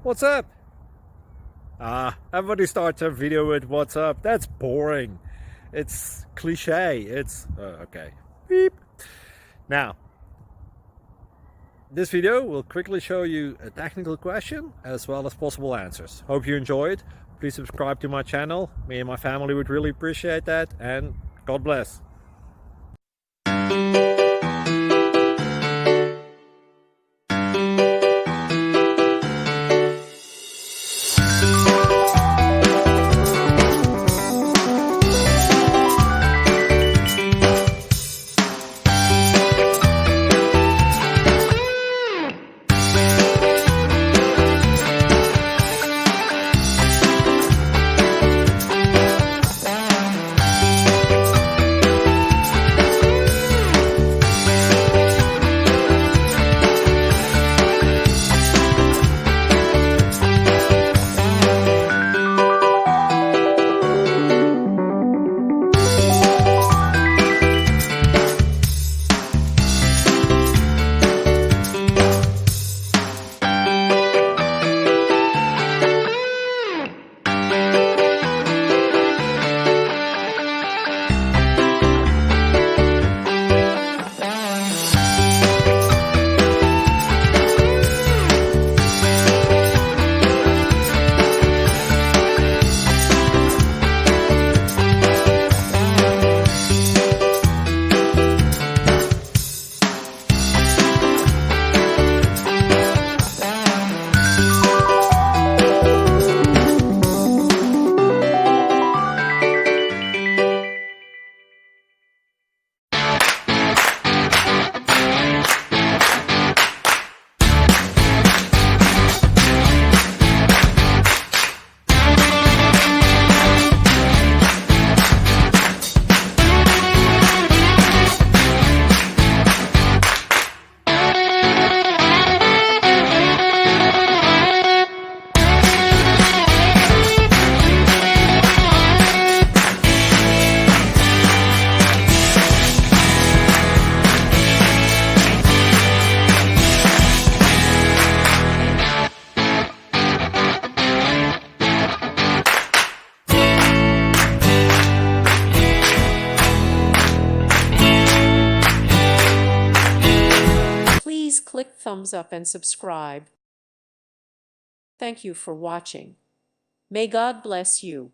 What's up? Everybody starts their video with what's up. That's boring. It's cliche. It's okay. Beep. Now, this video will quickly show you a technical question as well as possible answers. Hope you enjoy it. Please subscribe to my channel. Me and my family would really appreciate that, and God bless. Please click thumbs up and subscribe. Thank you for watching. May God bless you.